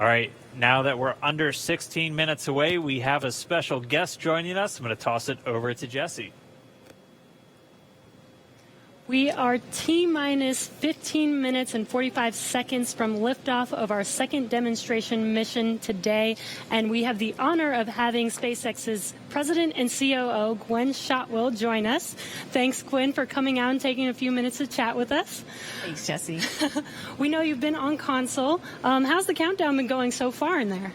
All right, now that we're under 16 minutes away, we have a special guest joining us. I'm going to toss it over to Jesse. We are T-minus 15 minutes and 45 seconds from liftoff of our second demonstration mission today, and we have the honor of having SpaceX's President and COO, Gwen Shotwell, join us. Thanks, Gwen, for coming out and taking a few minutes to chat with us. Thanks, Jesse. We know you've been on console. How's the countdown been going so far in there?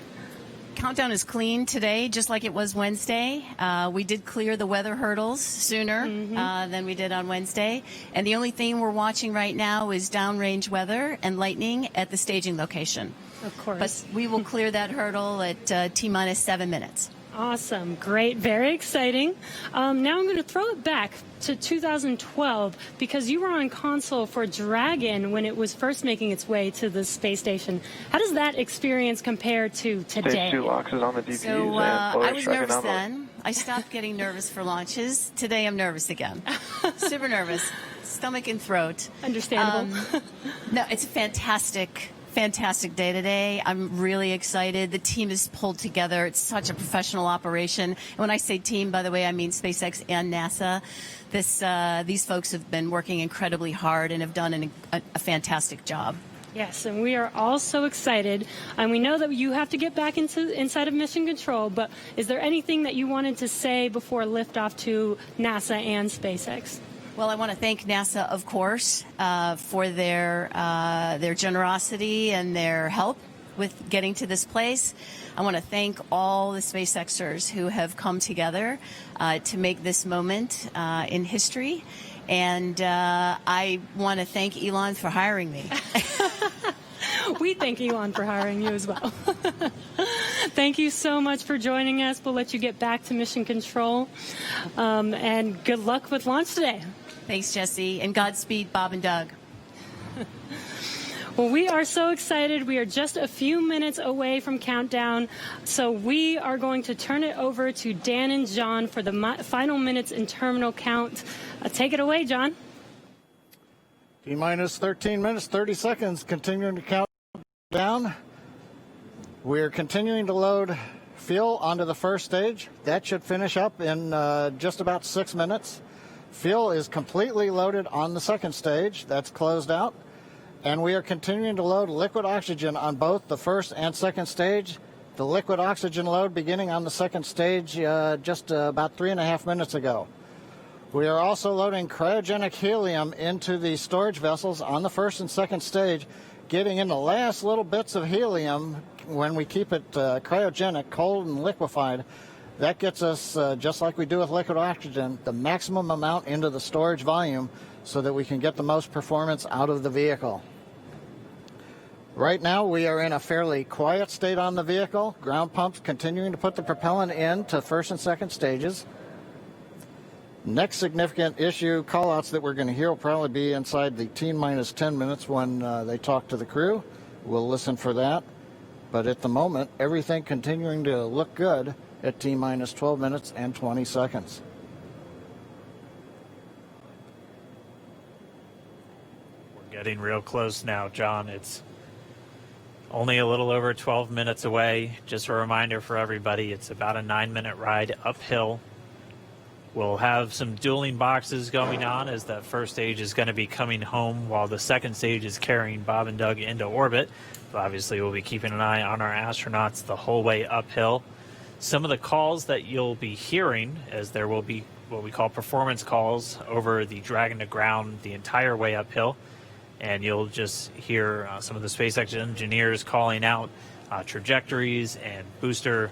Countdown is clean today, just like it was Wednesday. We did clear the weather hurdles sooner than we did on Wednesday. And the only thing we're watching right now is downrange weather and lightning at the staging location. Of course. But we will clear that hurdle at T-minus 7 minutes. Awesome. Great. Very exciting. Now I'm going to throw it back to 2012 because you were on console for Dragon when it was first making its way to the space station. How does that experience compare to today? Stage 2 locks is on the DPUs. So I was nervous then. I stopped getting nervous for launches. Today I'm nervous again. Super nervous. Stomach and throat. Understandable. No, it's a fantastic day today. I'm really excited. The team is pulled together. It's such a professional operation. And when I say team, by the way, I mean SpaceX and NASA. These folks have been working incredibly hard and have done a fantastic job. Yes, and we are all so excited. And we know that you have to get back inside of Mission Control, but is there anything that you wanted to say before liftoff to NASA and SpaceX? Well, I want to thank NASA, of course, for their generosity and their help with getting to this place. I want to thank all the SpaceXers who have come together to make this moment in history. And I want to thank Elon for hiring me. We thank Elon for hiring you as well. Thank you so much for joining us. We'll let you get back to Mission Control. And good luck with launch today. Thanks, Jesse, and Godspeed, Bob and Doug. Well, we are so excited. We are just a few minutes away from countdown, so we are going to turn it over to Dan and John for the final minutes in terminal count. Take it away, John. T-minus 13 minutes, 30 seconds, continuing to count down. We're continuing to load fuel onto the first stage. That should finish up in just about 6 minutes. Fuel is completely loaded on the second stage. That's closed out. And we are continuing to load liquid oxygen on both the first and second stage. The liquid oxygen load beginning on the second stage just about 3.5 minutes ago. We are also loading cryogenic helium into the storage vessels on the first and second stage, getting in the last little bits of helium when we keep it cryogenic, cold and liquefied. That gets us, just like we do with liquid oxygen, the maximum amount into the storage volume so that we can get the most performance out of the vehicle. Right now, we are in a fairly quiet state on the vehicle. Ground pumps continuing to put the propellant in to first and second stages. Next significant issue callouts that we're going to hear will probably be inside the T-minus 10 minutes when they talk to the crew. We'll listen for that. But at the moment, everything continuing to look good at T-minus 12 minutes and 20 seconds. We're getting real close now, John. It's only a little over 12 minutes away. Just a reminder for everybody, it's about a 9-minute ride uphill. We'll have some dueling boxes going on as that first stage is going to be coming home while the second stage is carrying Bob and Doug into orbit. But obviously, we'll be keeping an eye on our astronauts the whole way uphill. Some of the calls that you'll be hearing, as there will be what we call performance calls over the Dragon to ground the entire way uphill. And you'll just hear some of the SpaceX engineers calling out trajectories and booster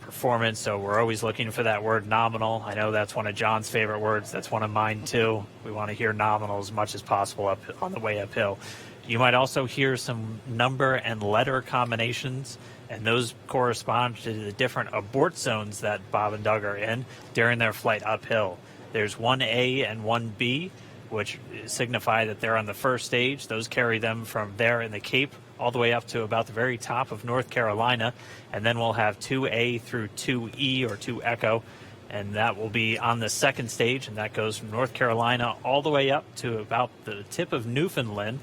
performance. So we're always looking for that word nominal. I know that's one of John's favorite words. That's one of mine too. We want to hear nominal as much as possible up on the way uphill. You might also hear some number and letter combinations, and those correspond to the different abort zones that Bob and Doug are in during their flight uphill. There's 1A and 1B, which signify that they're on the first stage. Those carry them from there in the Cape all the way up to about the very top of North Carolina. And then we'll have 2A through 2E or 2 Echo, and that will be on the second stage, and that goes from North Carolina all the way up to about the tip of Newfoundland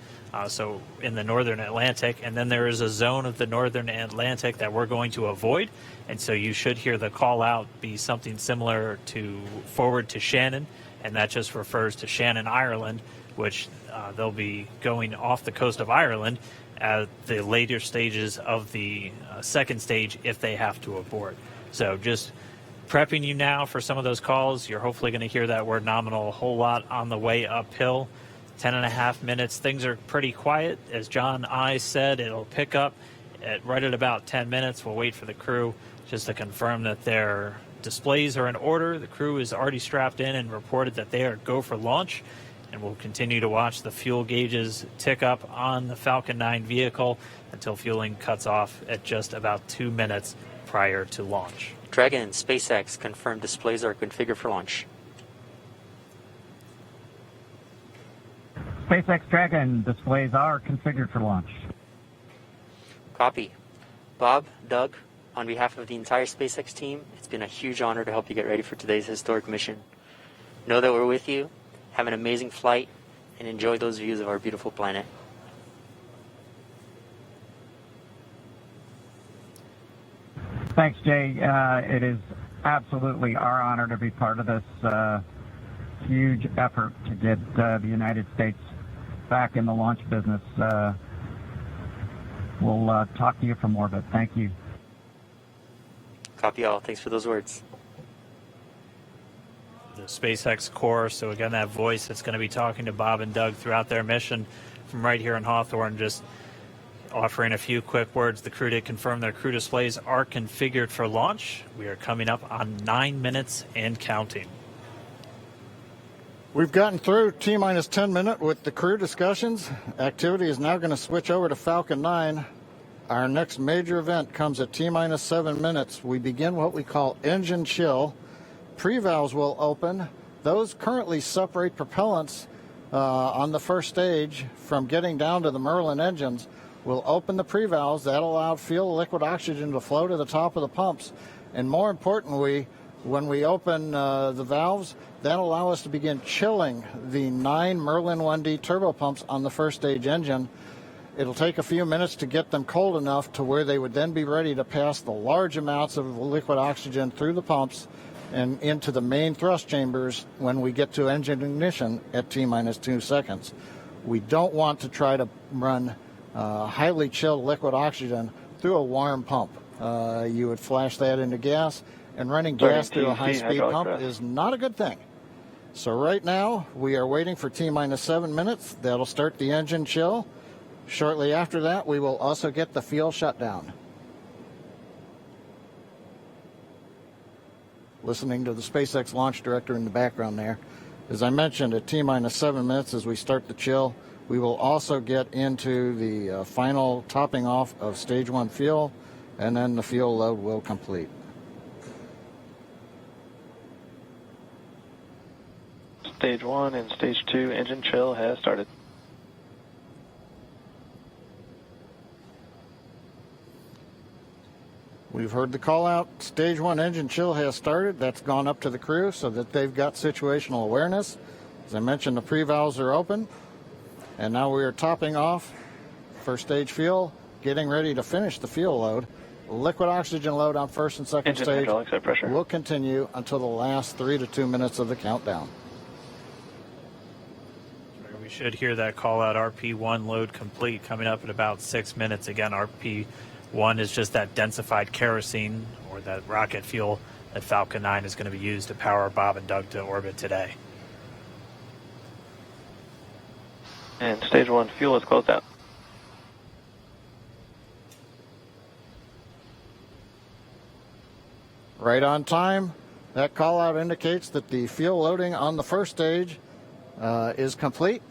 so in the northern Atlantic, and then there is a zone of the northern Atlantic that we're going to avoid, and so you should hear the call out be something similar to forward to Shannon, and that just refers to Shannon, Ireland, which they'll be going off the coast of Ireland at the later stages of the second stage if they have to abort. So just prepping you now for some of those calls. You're hopefully going to hear that word nominal a whole lot on the way uphill. 10.5 minutes. Things are pretty quiet. As John I said, it'll pick up right at about 10 minutes. We'll wait for the crew just to confirm that their displays are in order. The crew is already strapped in and reported that they are go for launch. And we'll continue to watch the fuel gauges tick up on the Falcon 9 vehicle until fueling cuts off at just about 2 minutes prior to launch. Dragon, SpaceX, confirmed displays are configured for launch. SpaceX Dragon displays are configured for launch. Copy. Bob, Doug, on behalf of the entire SpaceX team, it's been a huge honor to help you get ready for today's historic mission. Know that we're with you, have an amazing flight, and enjoy those views of our beautiful planet. Thanks, Jay. It is absolutely our honor to be part of this huge effort to get the United States back in the launch business. We'll talk to you from orbit. Thank you. Copy all. Thanks for those words. The SpaceX core, so again, that voice that's going to be talking to Bob and Doug throughout their mission from right here in Hawthorne, just offering a few quick words. The crew did confirm their crew displays are configured for launch. We are coming up on 9 minutes and counting. We've gotten through T-minus 10 minute with the crew discussions. Activity is now going to switch over to Falcon 9. Our next major event comes at T-minus 7 minutes. We begin what we call engine chill. Pre-valves will open. Those currently separate propellants on the first stage from getting down to the Merlin engines. We'll open the pre-valves. That'll allow fuel liquid oxygen to flow to the top of the pumps. And more importantly, when we open the valves, that'll allow us to begin chilling the 9 Merlin 1D turbopumps on the first stage engine. It'll take a few minutes to get them cold enough to where they would then be ready to pass the large amounts of liquid oxygen through the pumps and into the main thrust chambers when we get to engine ignition at T-minus 2 seconds. We don't want to try to run highly chilled liquid oxygen through a warm pump. You would flash that into gas, and running gas through a high-speed pump is not a good thing. So right now, we are waiting for T-minus 7 minutes. That'll start the engine chill. Shortly after that, we will also get the fuel shutdown. Listening to the SpaceX launch director in the background there. As I mentioned, at T-minus 7 minutes as we start the chill, we will also get into the final topping off of stage 1 fuel, and then the fuel load will complete. Stage 1 and Stage 2 engine chill has started. We've heard the call out. Stage 1 engine chill has started. That's gone up to the crew so that they've got situational awareness. As I mentioned, the pre-valves are open. And now we are topping off first stage fuel, getting ready to finish the fuel load. Liquid oxygen load on first and second stage will continue until the last 3 to 2 minutes of the countdown. We should hear that call out RP1 load complete coming up at about 6 minutes. Again, RP1 is just that densified kerosene or that rocket fuel that Falcon 9 is going to be used to power Bob and Doug to orbit today. And Stage 1 fuel is closed out. Right on time. That call out indicates that the fuel loading on the first stage is complete.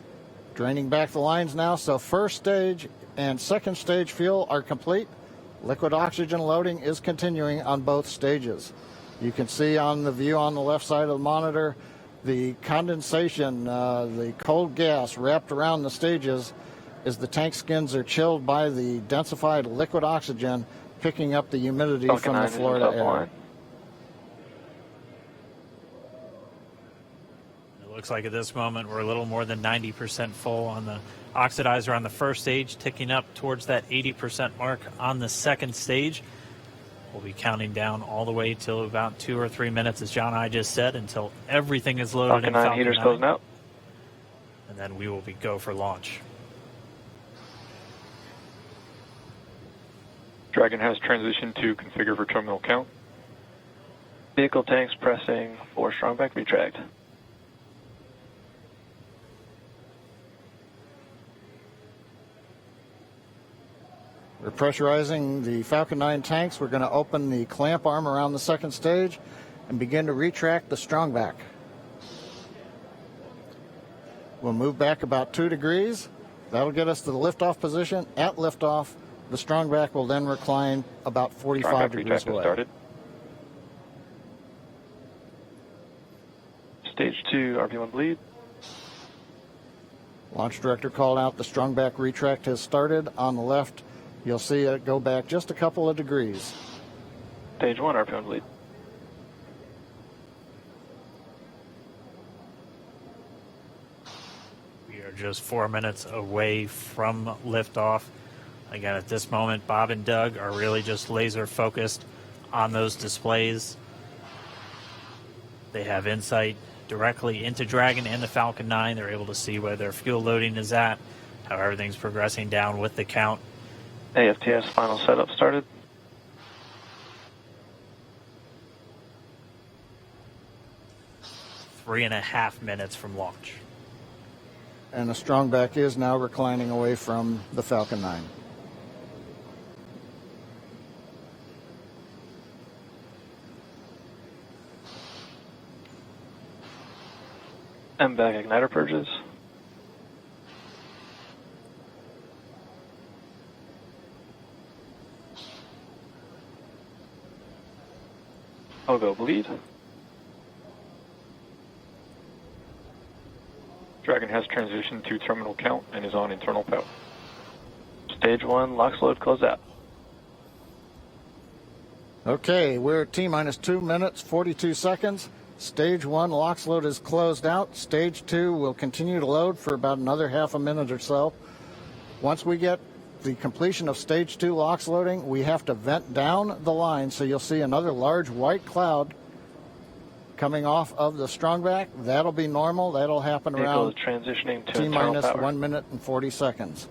Draining back the lines now, so first stage and second stage fuel are complete. Liquid oxygen loading is continuing on both stages. You can see on the view on the left side of the monitor the condensation, the cold gas wrapped around the stages as the tank skins are chilled by the densified liquid oxygen picking up the humidity from the Florida air. It looks like at this moment we're a little more than 90% full on the Oxidizer on the first stage, ticking up towards that 80% mark on the second stage. We'll be counting down all the way till about 2 or 3 minutes, as John and I just said, until everything is loaded Falcon in 9 Falcon heaters 9. closing out. And then we will be go for launch. Dragon has transitioned to configure for terminal count. Vehicle tanks pressing for strongback retract. We're pressurizing the Falcon 9 tanks. We're going to open the clamp arm around the second stage and begin to retract the strongback. We'll move back about 2 degrees. That'll get us to the liftoff position. At liftoff, the strongback will then recline about 45 Strongback degrees retract has away. started. Stage 2 RP1 bleed. Launch director called out the strongback retract has started. On the left, you'll see it go back just a couple of degrees. Stage 1 RP1 bleed. We are just 4 minutes away from liftoff. Again, at this moment, Bob and Doug are really just laser focused on those displays. They have insight directly into Dragon and the Falcon 9. They're able to see where their fuel loading is at, how everything's progressing down with the count. AFTS final setup started. Three and a half minutes from launch. And the strongback is now reclining away from the Falcon 9. MVAC igniter purges. I'll go bleed. Dragon has transitioned to terminal count and is on internal power. Stage 1 LOX load close out. Okay, we're at T-minus 2 minutes, 42 seconds. Stage 1 LOX load is closed out. Stage 2 will continue to load for about another half a minute or so. Once we get the completion of Stage 2 LOX loading, we have to vent down the line, so you'll see another large white cloud coming off of the strongback. That'll be normal. That'll happen Vehicle around is transitioning to internal T-minus power. 1 minute and 40 seconds.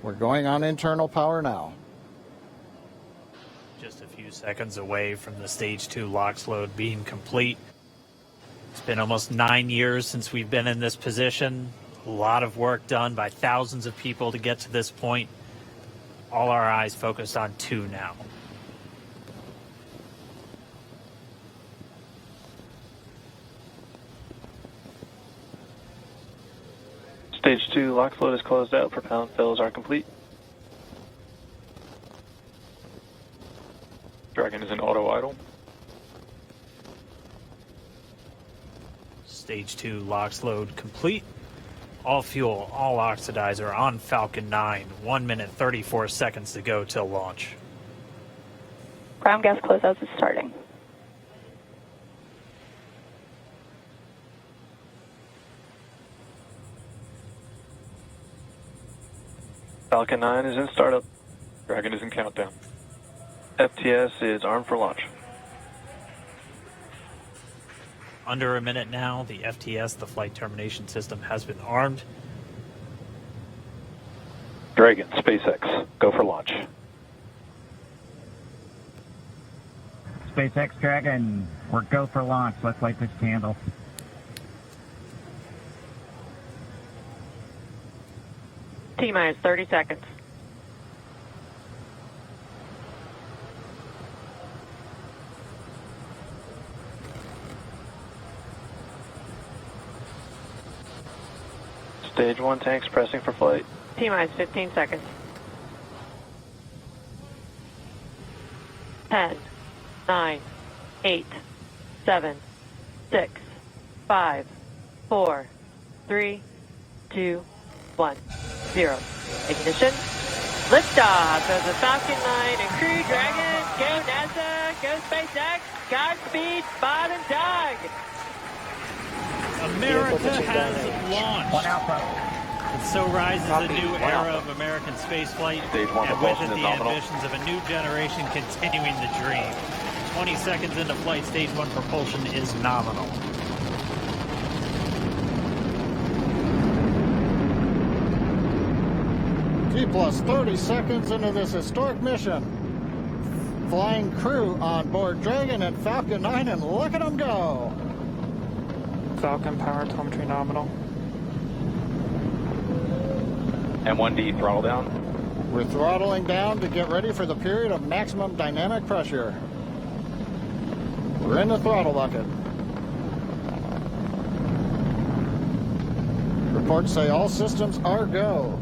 We're going on internal power now. Just a few seconds away from the Stage 2 LOX load being complete. It's been almost 9 years since we've been in this position. A lot of work done by thousands of people to get to this point. All our eyes focused on 2 now. Stage 2 LOX load is closed out. Propellant fills are complete. Dragon is in auto idle. Stage 2 LOX load complete. All fuel, all oxidizer on Falcon 9. 1 minute, 34 seconds to go till launch. Ground gas closeouts is starting. Falcon 9 is in startup. Dragon is in countdown. FTS is armed for launch. Under a minute now, the FTS, the flight termination system, has been armed. Dragon, SpaceX, go for launch. SpaceX Dragon, we're go for launch. Let's light this candle. T-minus 30 seconds. Stage 1 tanks pressing for flight. T-minus 15 seconds. 10, 9, 8, 7, 6, 5, 4, 3, 2, 1, 0. Ignition. Liftoff of the Falcon 9 and Crew Dragon. Go NASA, go SpaceX. Godspeed, Bob and Doug. America has launched. One Alpha. And so rises a Copy. new One era Alpha. of American spaceflight, Stage one and with it propulsion is the nominal. ambitions of a new generation continuing the dream. 20 seconds into flight, stage 1 propulsion is nominal. T plus 30 seconds into this historic mission. Flying crew on board Dragon and Falcon 9, and look at them go. Falcon power telemetry nominal. M1D throttle down. We're throttling down to get ready for the period of maximum dynamic pressure. We're in the throttle bucket. Reports say all systems are go.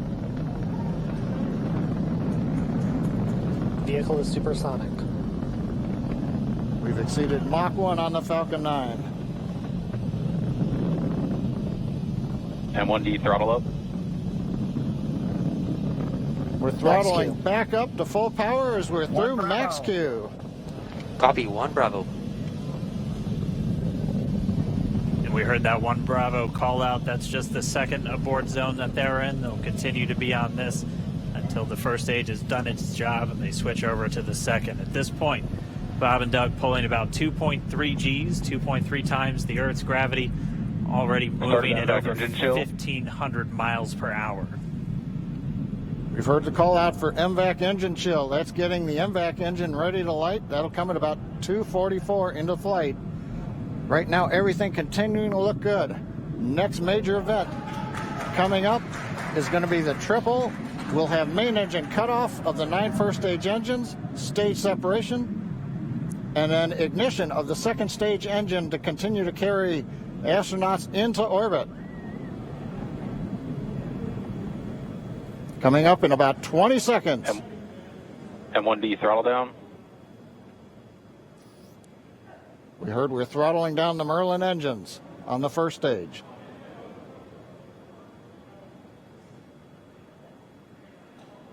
Vehicle is supersonic. We've exceeded Mach 1 on the Falcon 9. M1D throttle up. We're throttling Max Q. back up to full power as we're through Bravo. Max Q. Copy. 1 Bravo. And we heard that 1 Bravo call out. That's just the second abort zone that they're in. They'll continue to be on this until the first stage has done its job and they switch over to the second. At this point, Bob and Doug pulling about 2.3 Gs, 2.3 times the Earth's gravity, already moving at over 1,500 miles per hour. We've heard the call out for MVAC engine chill. That's getting the MVAC engine ready to light. That'll come at about 2:44 into flight. Right now, everything continuing to look good. Next major event coming up is going to be the triple. We'll have main engine cutoff of the 9 first stage engines, stage separation, and then ignition of the second stage engine to continue to carry astronauts into orbit. Coming up in about 20 seconds. M1D throttle down. We heard we're throttling down the Merlin engines on the first stage.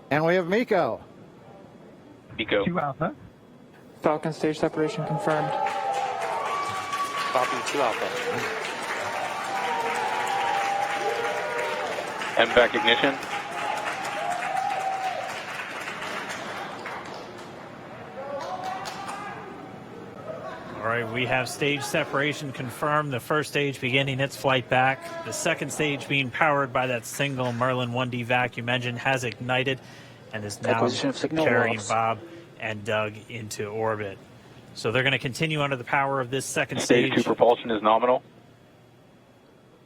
And we have Miko. Pico. 2 Alpha. Falcon stage separation confirmed. Copy. 2 Alpha. MVAC ignition. All right, we have stage separation confirmed. The first stage beginning its flight back. The second stage being powered by that single Merlin 1D vacuum engine has ignited and is now Acquisition of signal carrying loss. Bob and Doug into orbit. So they're going to continue under the power of this second Stage stage, 2 propulsion is nominal.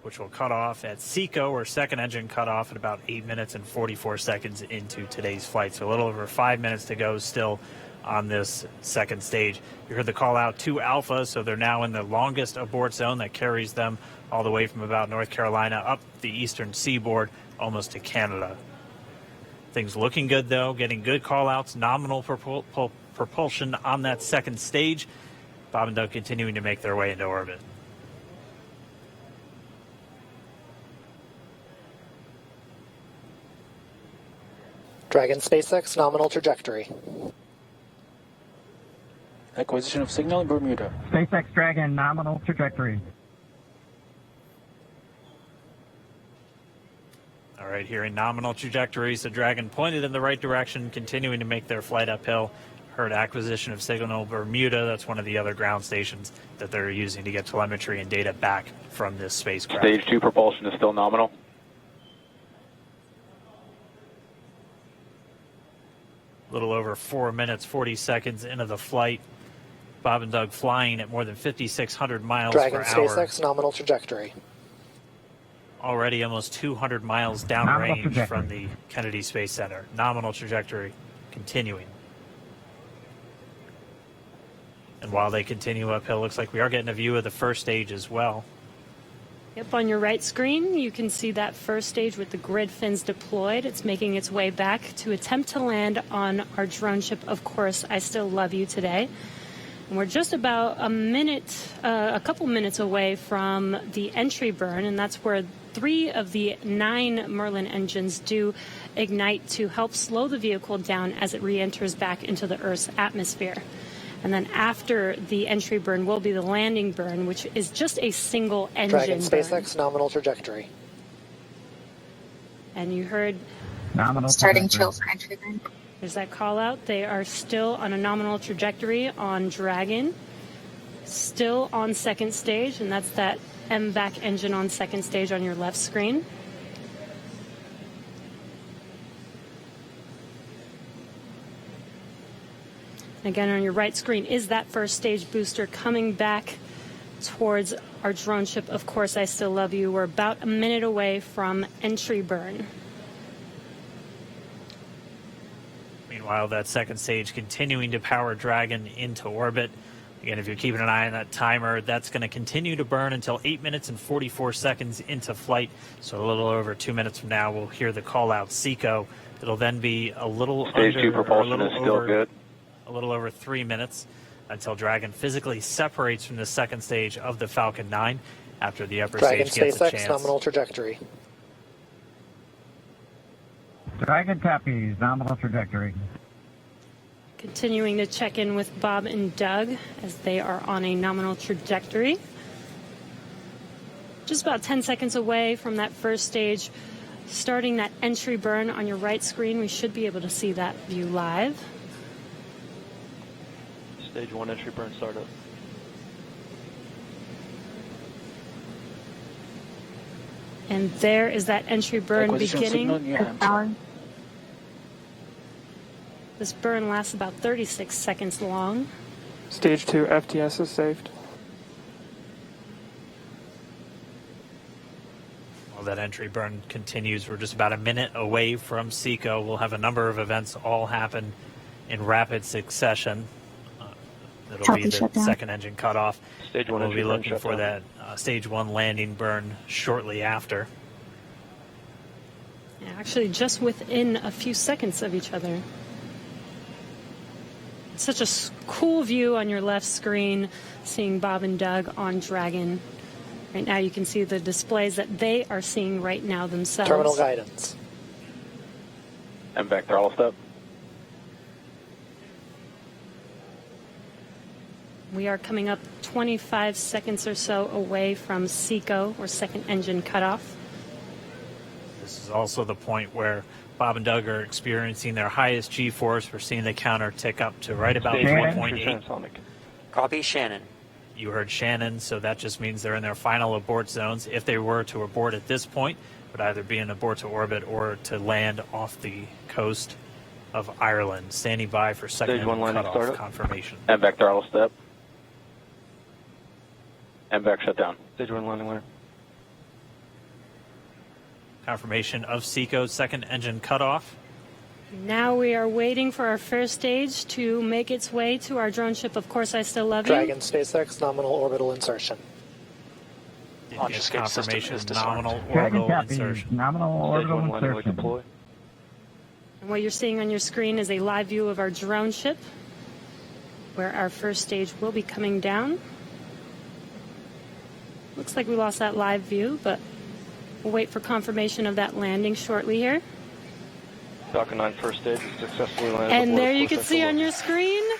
which will cut off at SECO, or second engine cut off at about 8 minutes and 44 seconds into today's flight. So a little over 5 minutes to go still on this second stage. You heard the call out 2 Alpha, so they're now in the longest abort zone that carries them all the way from about North Carolina up the eastern seaboard almost to Canada. Things looking good though, getting good call outs, nominal propulsion on that second stage. Bob and Doug continuing to make their way into orbit. Dragon SpaceX nominal trajectory. Acquisition of signal in Bermuda. SpaceX Dragon nominal trajectory. All right, here in nominal trajectories, the Dragon pointed in the right direction, continuing to make their flight uphill. Heard acquisition of signal Bermuda. That's one of the other ground stations that they're using to get telemetry and data back from this spacecraft. Stage 2 propulsion is still nominal. A little over 4 minutes, 40 seconds into the flight. Bob and Doug flying at more than 5,600 miles Dragon per hour. SpaceX nominal trajectory. Already almost 200 miles Nominal downrange trajectory. from the Kennedy Space Center. Nominal trajectory continuing. And while they continue uphill, looks like we are getting a view of the first stage as well. Yep, on your right screen, you can see that first stage with the grid fins deployed. It's making its way back to attempt to land on our drone ship, Of Course, I Still Love You Today. And we're just about a couple minutes away from the entry burn, and that's where 3 of the 9 Merlin engines do ignite to help slow the vehicle down as it re-enters back into the Earth's atmosphere. And then after the entry burn will be the landing burn, which is just a single engine Dragon burn. SpaceX nominal trajectory. And you heard Nominal Starting trajectory. chill for entry burn. there's that call out. They are still on a nominal trajectory on Dragon, still on second stage, and that's that MVAC engine on second stage on your left screen. Again, on your right screen is that first stage booster coming back towards our drone ship. Of course, I still love you. We're about a minute away from entry burn. Meanwhile, that second stage continuing to power Dragon into orbit. Again, if you're keeping an eye on that timer, that's going to continue to burn until 8 minutes and 44 seconds into flight. So a little over 2 minutes from now, we'll hear the call out SECO. It'll then be a little Stage under, 2 propulsion or a little is still over, good. A little over 3 minutes until Dragon physically separates from the second stage of the Falcon 9 after the upper Dragon stage gets a SpaceX chance. nominal trajectory. Dragon copies, nominal trajectory. Continuing to check in with Bob and Doug as they are on a nominal trajectory. Just about 10 seconds away from that first stage, starting that entry burn on your right screen. We should be able to see that view live. Stage 1 entry burn startup. And there is that entry burn beginning. This burn lasts about 36 seconds long. Stage 2 FTS is saved. While that entry burn continues, we're just about a minute away from SECO. We'll have a number of events all happen in rapid succession. It'll be the second engine cutoff. Stage 1 we'll entry be burn looking for shutdown. that stage 1 landing burn shortly after. Yeah, actually, just within a few seconds of each other. Such a cool view on your left screen, seeing Bob and Doug on Dragon. Right now you can see the displays that they are seeing right now themselves. Terminal guidance. And back throttle step. We are coming up 25 seconds or so away from SECO, or second engine cutoff. This is also the point where Bob and Doug are experiencing their highest G-force. We're seeing the counter tick up to right about Stage 1 1.8. entry transonic. Copy, Shannon. You heard Shannon, so that just means they're in their final abort zones. If they were to abort at this point, it would either be an abort to orbit or to land off the coast of Ireland. Standing by for second Stage 1 engine landing cutoff startup. confirmation. And back throttle step. And back shutdown. Stage 1 landing winner. Confirmation of SECO's second engine cutoff. Now we are waiting for our first stage to make its way to our drone ship. Of course, I still love you. Dragon SpaceX nominal orbital insertion. Launch escape confirmation system is disarmed. nominal Dragon orbital copies, insertion. nominal Stage orbital 1 landing light insertion. deploy. And what you're seeing on your screen is a live view of our drone ship, where our first stage will be coming down. Looks like we lost that live view, but we'll wait for confirmation of that landing shortly here. Falcon 9 first stage is successfully landed. And aboard there a you can full see sector on load. your screen,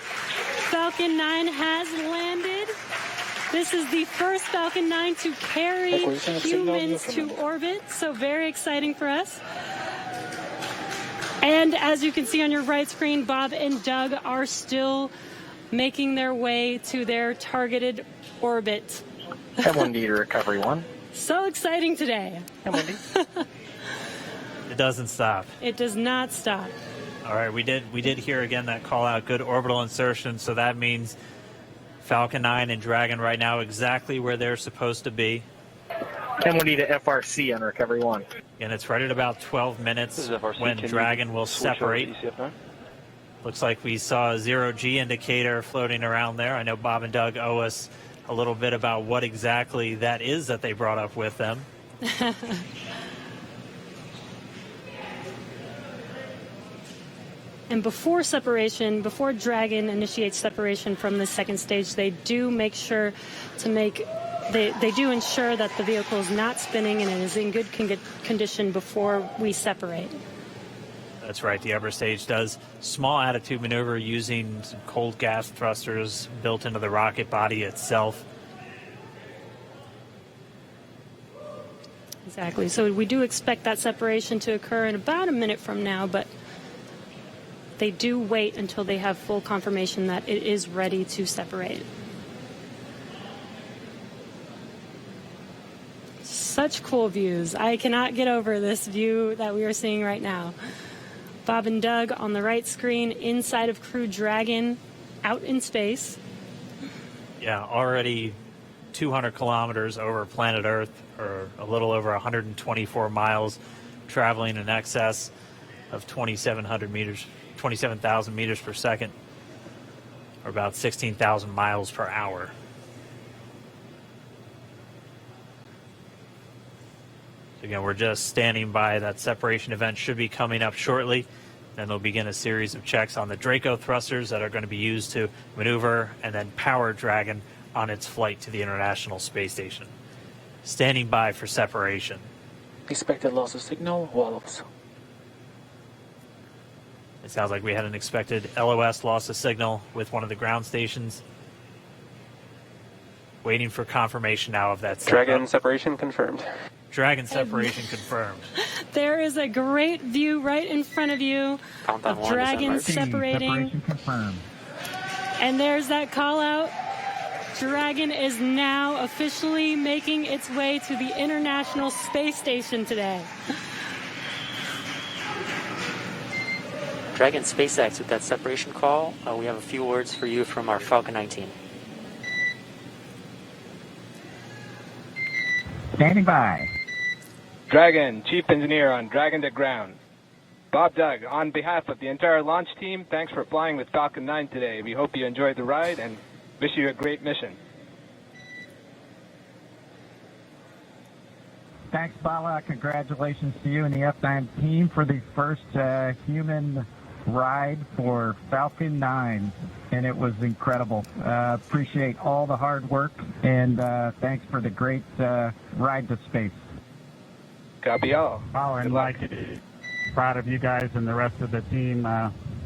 Falcon 9 has landed. This is the first Falcon 9 to carry Look, we're using a signal humans from to them. orbit, so very exciting for us. And as you can see on your right screen, Bob and Doug are still making their way to their targeted orbit. M1D to recovery 1. So exciting today. M1D. It doesn't stop. It does not stop. All right, we did hear again that call out, good orbital insertion, so that means Falcon 9 and Dragon right now exactly where they're supposed to be. M1D to FRC on recovery 1. And it's right at about 12 This minutes is FRC. when Can you Dragon will switch over to separate. ECF9? Looks like we saw a 0G indicator floating around there. I know Bob and Doug owe us a little bit about what exactly that is that they brought up with them. And before separation, before Dragon initiates separation from the second stage, they do make sure to make, they do ensure that the vehicle is not spinning and it is in good condition before we separate. That's right. The upper stage does small attitude maneuver using some cold gas thrusters built into the rocket body itself. Exactly. So we do expect that separation to occur in about a minute from now, but they do wait until they have full confirmation that it is ready to separate. Such cool views. I cannot get over this view that we are seeing right now. Bob and Doug on the right screen inside of Crew Dragon out in space. Yeah, already 200 kilometers over planet Earth, or a little over 124 miles, traveling in excess of 2,700 meters, 27,000 meters per second, or about 16,000 miles per hour. Again, we're just standing by. That separation event should be coming up shortly. Then they'll begin a series of checks on the Draco thrusters that are going to be used to maneuver and then power Dragon on its flight to the International Space Station. Standing by for separation. Expected loss of signal, wallops. It sounds like we had an expected LOS, loss of signal, with one of the ground stations. Waiting for confirmation now of that Dragon separation confirmed. Dragon separation confirmed. There is a great view right in front of you Countdown of one, Dragon December. separating. Separation confirmed. And there's that call out. Dragon is now officially making its way to the International Space Station today. Dragon SpaceX with that separation call. We have a few words for you from our Falcon 9 team. Standing by. Dragon, Chief Engineer on Dragon to Ground. Bob Doug, on behalf of the entire launch team, thanks for flying with Falcon 9 today. We hope you enjoyed the ride and wish you a great mission. Thanks, Bala. Congratulations to you and the F9 team for the first human ride for Falcon 9, and it was incredible. Appreciate all the hard work, and thanks for the great ride to space. Copy all. Oh, and Mike, proud of you guys and the rest of the team.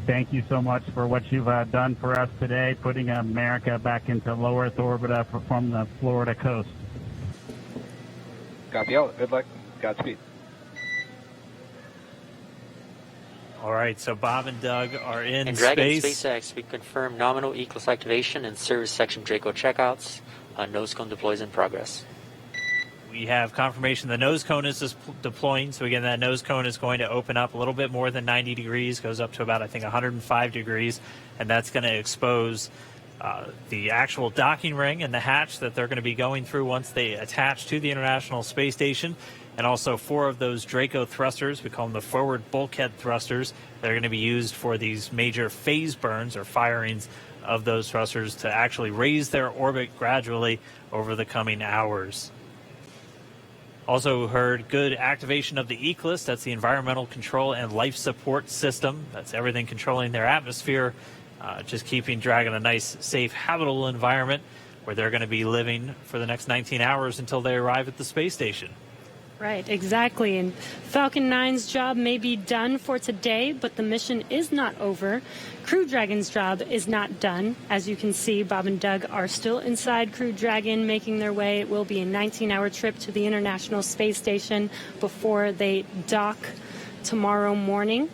Thank you so much for what you've done for us today, putting America back into low Earth orbit from the Florida coast. Copy all. Good luck. Godspeed. All right, so Bob and Doug are in Dragon space. SpaceX, we confirm nominal ECLS activation and service section Draco checkouts. Nose cone deploys in progress. We have confirmation the nose cone is deploying. So again, that nose cone is going to open up a little bit more than 90 degrees, goes up to about, I think, 105 degrees. And that's going to expose the actual docking ring and the hatch that they're going to be going through once they attach to the International Space Station. And also 4 of those Draco thrusters, we call them the forward bulkhead thrusters, that are going to be used for these major phase burns or firings of those thrusters to actually raise their orbit gradually over the coming hours. Also heard good activation of the ECLS, that's the Environmental Control and Life Support System. That's everything controlling their atmosphere, just keeping Dragon a nice, safe, habitable environment where they're going to be living for the next 19 hours until they arrive at the space station. Right, exactly. And Falcon 9's job may be done for today, but the mission is not over. Crew Dragon's job is not done. As you can see, Bob and Doug are still inside Crew Dragon, making their way. It will be a 19-hour trip to the International Space Station before they dock tomorrow morning.